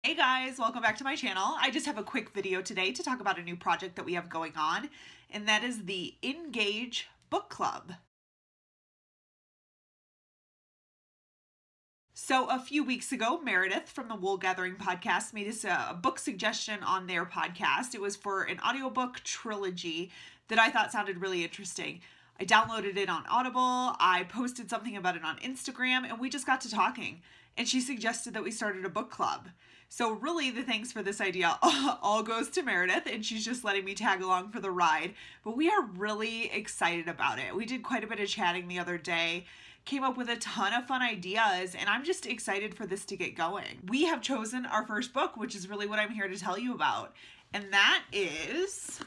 Hey guys, welcome back to my channel. I just have a quick video today to talk about a new project that we have going on, and that is the ENGAUGE Book Club. So a few weeks ago, Meredith from the Wool Gathering podcast made us a book suggestion on their podcast. It was for an audiobook trilogy that I thought sounded really interesting. I downloaded it on Audible, I posted something about it on Instagram, and we just got to talking. And she suggested that we started a book club. So really the thanks for this idea all goes to Meredith, and she's just letting me tag along for the ride. But we are really excited about it. We did quite a bit of chatting the other day, came up with a ton of fun ideas, and I'm just excited for this to get going. We have chosen our first book, which is really what I'm here to tell you about. And that is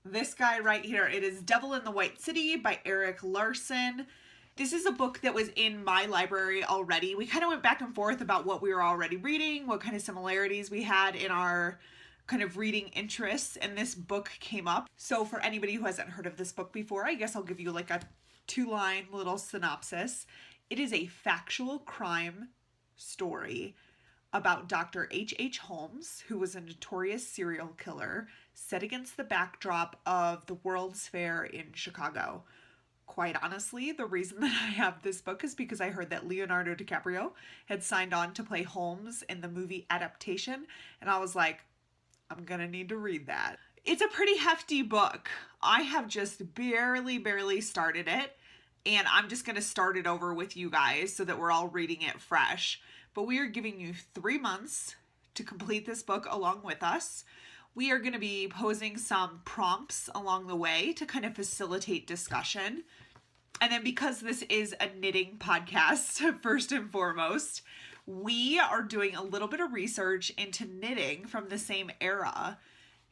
this guy right here. It is Devil in the White City by Erik Larsen. This is a book that was in my library already. We kind of went back and forth about what we were already reading, what kind of similarities we had in our kind of reading interests, and this book came up. So for anybody who hasn't heard of this book before, I guess I'll give you like a 2-line little synopsis. It is a factual crime story about Dr. H.H. Holmes, who was a notorious serial killer, set against the backdrop of the World's Fair in Chicago. Quite honestly, the reason that I have this book is because I heard that Leonardo DiCaprio had signed on to play Holmes in the movie adaptation, and I was like, I'm gonna need to read that. It's a pretty hefty book. I have just barely started it, and I'm just gonna start it over with you guys so that we're all reading it fresh. But we are giving you 3 months to complete this book along with us. We are going to be posing some prompts along the way to kind of facilitate discussion. And then because this is a knitting podcast, first and foremost, we are doing a little bit of research into knitting from the same era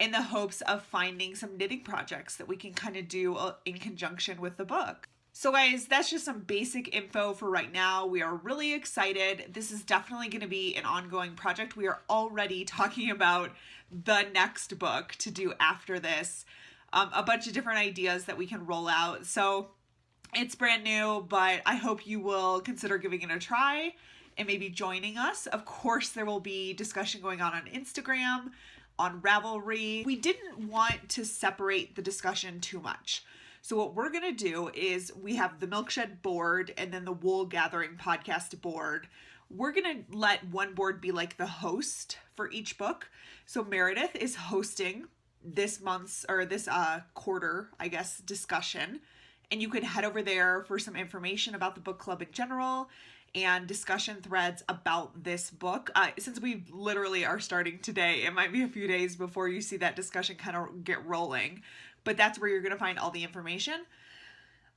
in the hopes of finding some knitting projects that we can kind of do in conjunction with the book. So guys, that's just some basic info for right now. We are really excited. This is definitely going to be an ongoing project. We are already talking about the next book to do after this. A bunch of different ideas that we can roll out. So it's brand new, but I hope you will consider giving it a try and maybe joining us. Of course, there will be discussion going on Instagram, on Ravelry. We didn't want to separate the discussion too much. So what we're going to do is we have the Milkshed board and then the Wool Gathering podcast board. We're going to let one board be like the host for each book. So Meredith is hosting this month's or this quarter, I guess, discussion. And you could head over there for some information about the book club in general and discussion threads about this book. Since we literally are starting today, it might be a few days before you see that discussion kind of get rolling. But that's where you're going to find all the information.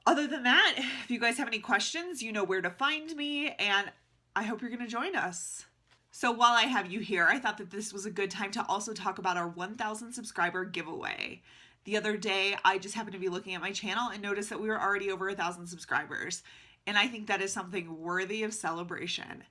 Other than that, if you guys have any questions, you know where to find me, and I hope you're going to join us. So while I have you here, I thought that this was a good time to also talk about our 1,000 subscriber giveaway. The other day, I just happened to be looking at my channel and noticed that we were already over 1,000 subscribers. And I think that is something worthy of celebration.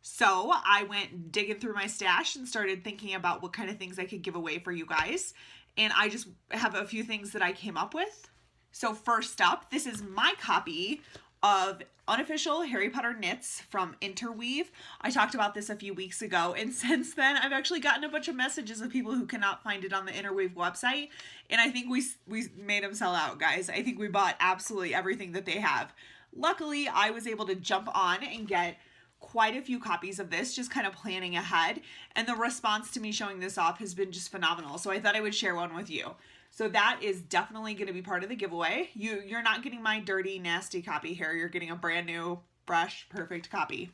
So I went digging through my stash and started thinking about what kind of things I could give away for you guys. And I just have a few things that I came up with. So first up, this is my copy of Unofficial Harry Potter Knits from Interweave. I talked about this a few weeks ago, and since then I've actually gotten a bunch of messages of people who cannot find it on the Interweave website, and I think we made them sell out, guys. I think we bought absolutely everything that they have. Luckily, I was able to jump on and get quite a few copies of this, just kind of planning ahead, and the response to me showing this off has been just phenomenal, so I thought I would share one with you. So that is definitely going to be part of the giveaway. You're not getting my dirty, nasty copy here. You're getting a brand new, fresh, perfect copy.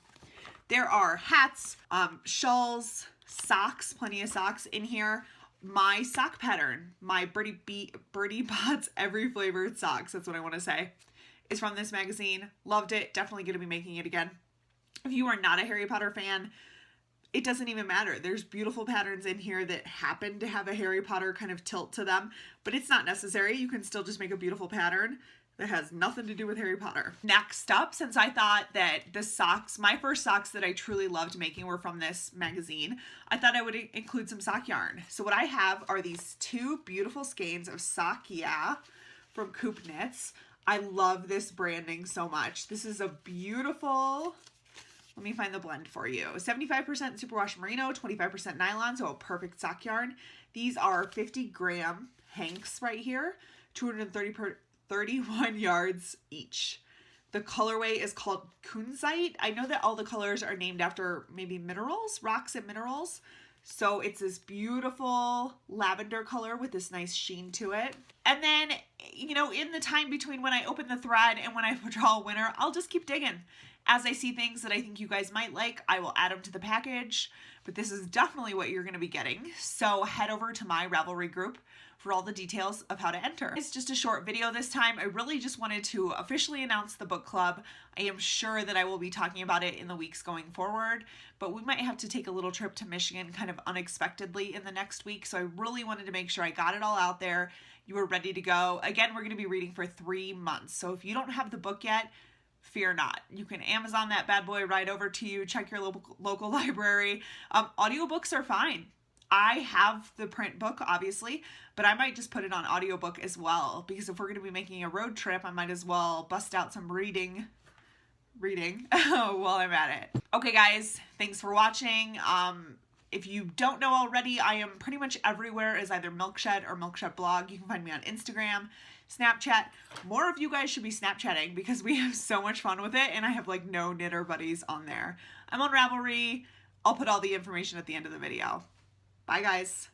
There are hats, shawls, socks, plenty of socks in here. My sock pattern, my Birdie Bots Every Flavored Socks, that's what I want to say, is from this magazine. Loved it. Definitely going to be making it again. If you are not a Harry Potter fan, it doesn't even matter. There's beautiful patterns in here that happen to have a Harry Potter kind of tilt to them, but it's not necessary. You can still just make a beautiful pattern that has nothing to do with Harry Potter. Next up, since I thought that the socks, my first socks that I truly loved making were from this magazine, I thought I would include some sock yarn. So what I have are these 2 beautiful skeins of Sock Yeah from Coop Knits. I love this branding so much. This is a beautiful Let me find the blend for you. 75% superwash merino, 25% nylon, so a perfect sock yarn. These are 50-gram hanks right here, 231 yards each. The colorway is called kunzite. I know that all the colors are named after maybe minerals, rocks and minerals. So it's this beautiful lavender color with this nice sheen to it. And then, you know, in the time between when I open the thread and when I draw a winner, I'll just keep digging. As I see things that I think you guys might like, I will add them to the package. But this is definitely what you're going to be getting. So head over to my Ravelry group for all the details of how to enter. It's just a short video this time. I really just wanted to officially announce the book club. I am sure that I will be talking about it in the weeks going forward, but we might have to take a little trip to Michigan kind of unexpectedly in the next week. So I really wanted to make sure I got it all out there. You were ready to go. Again, we're going to be reading for 3 months. So if you don't have the book yet, fear not. You can Amazon that bad boy right over to you. Check your local library. Audiobooks are fine. I have the print book, obviously, but I might just put it on audiobook as well, because if we're going to be making a road trip, I might as well bust out some reading while I'm at it. Okay, guys, thanks for watching. If you don't know already, I am pretty much everywhere as either Milkshed or Milkshed Blog. You can find me on Instagram, Snapchat. More of you guys should be Snapchatting because we have so much fun with it, and I have like no knitter buddies on there. I'm on Ravelry. I'll put all the information at the end of the video. Bye, guys.